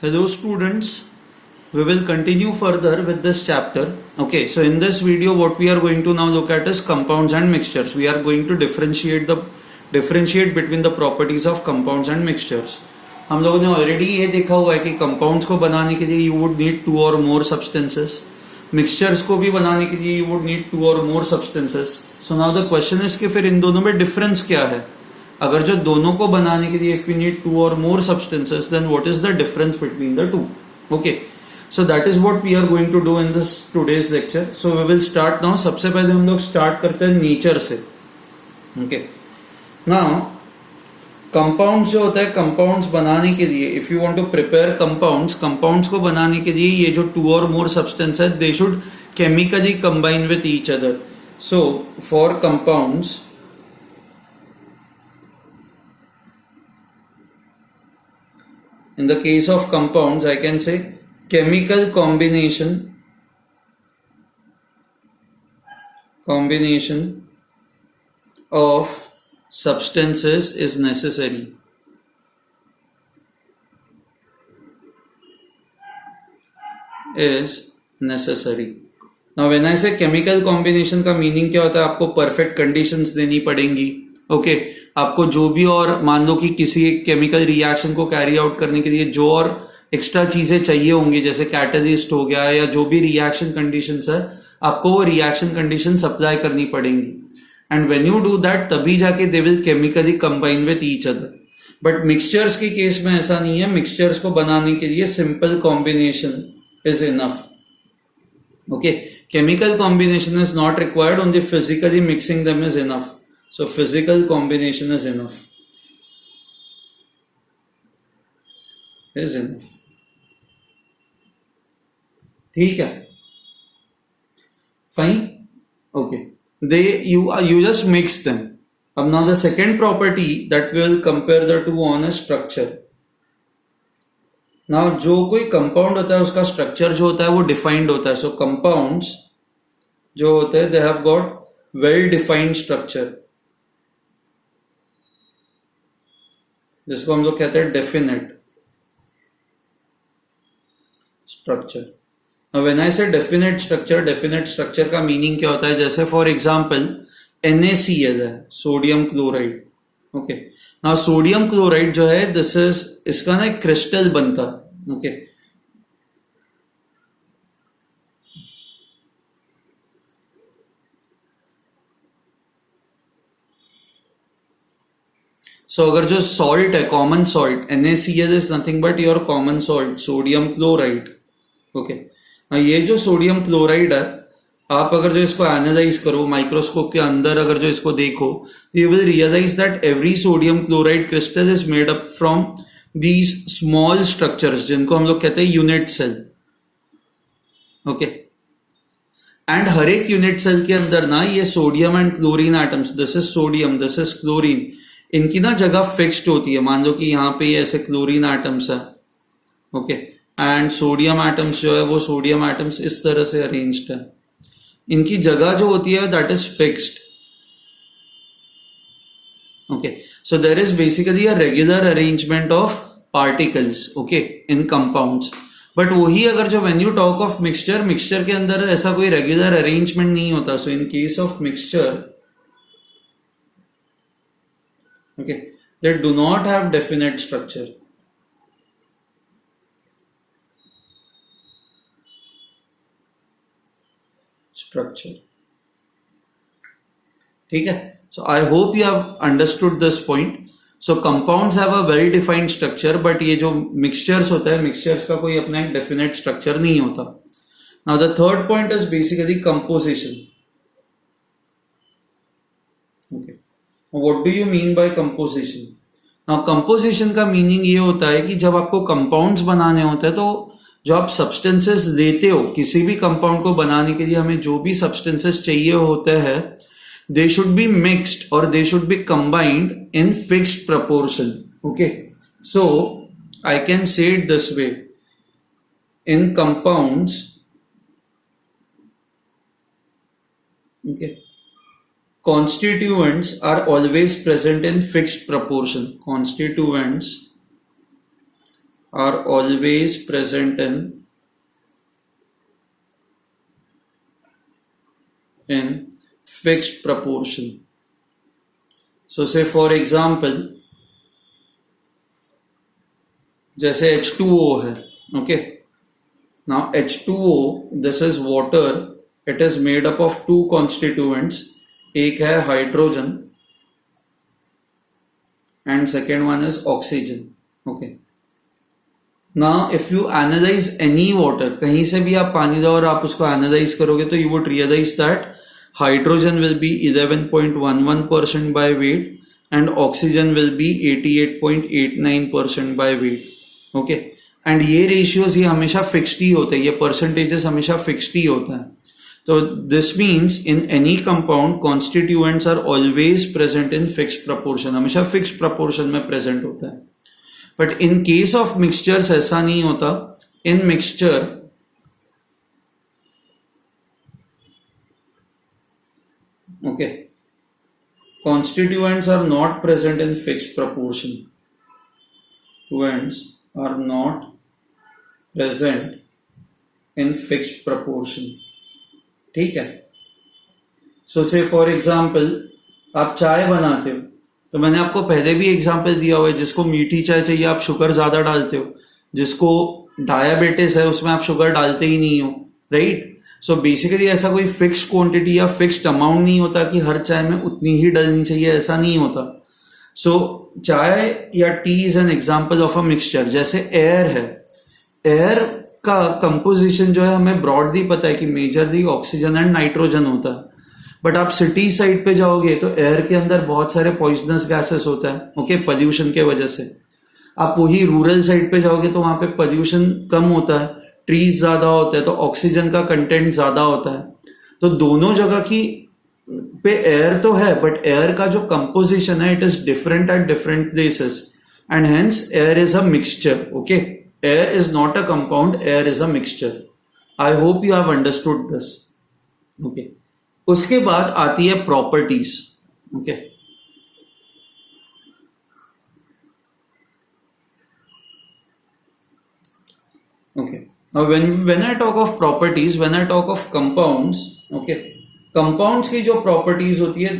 Hello students, we will continue further with this chapter. Okay, so in this video what we are going to now look at is compounds and mixtures. We are going to differentiate between the properties of compounds and mixtures. हम लोगों ने already ये देखा हुआ है कि compounds को बनाने के लिए यू वुड नीड टू और मोर सब्सटेंसेस, मिक्सचर्स को भी बनाने के लिए यू वुड नीड टू और more substances. So now the question is कि फिर इन दोनों में डिफरेंस क्या है. अगर जो दोनों को बनाने के लिए इफ वी नीड टू और more substances then what is the difference between the two. Okay, so that is what we are going to do in this today's lecture. So we will start now. सबसे पहले हम लोग start करते हैं nature से. Okay, now compounds जो होता है, कंपाउंड्स बनाने के लिए if you want to prepare compounds को बनाने के लिए ये जो टू और मोर सब्सटेंस है they should chemically combine with each other. So for compounds, in the case of compounds I can say chemical combination of substances is necessary. Now when I say chemical combination का meaning क्या होता है, आपको perfect conditions देनी पड़ेंगी. Okay, आपको जो भी और मान लो कि किसी एक केमिकल रिएक्शन को कैरी आउट करने के लिए जो और एक्स्ट्रा चीजें चाहिए होंगी, जैसे कैटलिस्ट हो गया या जो भी रिएक्शन कंडीशंस है, आपको वो रिएक्शन कंडीशन अप्लाई करनी पड़ेंगी. And when you do that तभी जाके they will chemically combine with each other. But mixtures के केस में ऐसा नहीं है. मिक्सचर्स को बनाने के लिए simple combination is enough. Okay, chemical combination is not required, only physically mixing them is enough. So physical combination is enough. ठीक है, fine. Okay, you just mix them. अब now the second property that we will compare the two on is structure. Now जो कोई compound होता है उसका structure जो होता है वो डिफाइंड होता है. So compounds जो होते हैं they have got well defined structure, जिसको हम लोग कहते हैं डेफिनेट स्ट्रक्चर. व्हेन आई से डेफिनेट स्ट्रक्चर का मीनिंग क्या होता है, जैसे फॉर एग्जांपल NaCl है, sodium chloride. Okay, now sodium chloride जो है दिस इज, इसका ना एक क्रिस्टल बनता है. ओके, सो अगर जो सॉल्ट है, common salt, NaCl is nothing but your common salt sodium chloride. Okay, ये जो सोडियम क्लोराइड है, आप अगर जो इसको एनालाइज करो माइक्रोस्कोप के अंदर, अगर जो इसको देखो, you will realise that every sodium chloride crystal is made up from these small structures जिनको हम लोग कहते हैं यूनिट सेल. ओके, एंड हर एक यूनिट सेल के अंदर ना ये sodium and chlorine atoms, this is sodium, this is chlorine, इनकी ना जगह फिक्स्ड होती है. मान लो कि यहाँ पे ये ऐसे क्लोरीन एटम्स है. ओके, एंड सोडियम एटम्स जो है वो सोडियम एटम्स इस तरह से अरेंज्ड है. इनकी जगह जो होती है that is fixed. Okay, so there is basically a regular arrangement of particles okay in compounds. But वही अगर जो when you talk of mixture के अंदर ऐसा कोई रेगुलर अरेंजमेंट नहीं होता. So in case of mixture okay, they do not have definite structure. ठीक है, so I hope you have understood this point. So compounds have a well defined structure, but ये जो mixtures होता है, mixtures का कोई अपना एक definite structure नहीं होता. Now the third point is basically composition. Okay, What do you mean by composition? Now composition का मीनिंग ये होता है कि जब आपको कंपाउंड्स बनाने होते हैं तो जो आप सब्सटेंसेस लेते हो, किसी भी कंपाउंड को बनाने के लिए हमें जो भी सब्सटेंसेस चाहिए होते हैं, दे शुड बी मिक्स्ड और they should be combined in fixed proportion. Okay, so I can say it this way, in compounds, okay, constituents are always present in fixed proportion. Constituents are always present in fixed proportion. So say for example, जैसे H2O है, okay. Now H2O, this is water. It is made up of two constituents. एक है hydrogen and second one is oxygen. Okay. Now if you analyze any water, कहीं से भी आप पानी दो और आप उसको analyze करोगे तो you would realize that hydrogen will be 11.11% by weight and oxygen will be 88.89% by weight. Okay. And ये रेशियोज ये हमेशा फिक्स्ड ही होते हैं, ये परसेंटेजेस हमेशा फिक्स्ड ही होता है. तो this means in any compound constituents are always present in fixed proportion, हमेशा फिक्स्ड प्रपोर्शन में प्रेजेंट होता है. But in case of mixtures ऐसा नहीं होता. In mixture okay constituents are not present in fixed proportion. Constituents are not present in fixed proportion. ठीक है. So say for example, आप चाय बनाते हो तो मैंने आपको पहले भी एग्जाम्पल दिया हुआ है, जिसको मीठी चाय चाहिए आप शुगर ज्यादा डालते हो, जिसको डायबिटीज है उसमें आप शुगर डालते ही नहीं हो, राइट. सो बेसिकली ऐसा कोई फिक्स्ड क्वांटिटी या फिक्स्ड अमाउंट नहीं होता कि हर चाय में उतनी ही डलनी चाहिए, ऐसा नहीं होता. सो चाय या T is an example of a mixture. जैसे एयर है, एयर का कंपोजिशन जो है हमें ब्रॉडली पता है कि मेजरली ऑक्सीजन एंड नाइट्रोजन होता है. बट आप सिटी साइड पे जाओगे तो एयर के अंदर बहुत सारे पॉइजनस गैसेस होता है, ओके, पोल्यूशन के वजह से. आप वही रूरल साइड पे जाओगे तो वहां पे पोल्यूशन कम होता है, ट्रीज ज्यादा होते हैं तो ऑक्सीजन का कंटेंट ज्यादा होता है. तो दोनों जगह की पे एयर तो है बट एयर का जो कंपोजिशन है it is different at different places and hence air is a mixture. Okay, air is not a compound, air is a mixture. I hope you have understood this. Okay, उसके बाद आती है properties. Okay, okay. Now when I talk of properties, when I talk of compounds, okay, compounds की जो properties होती है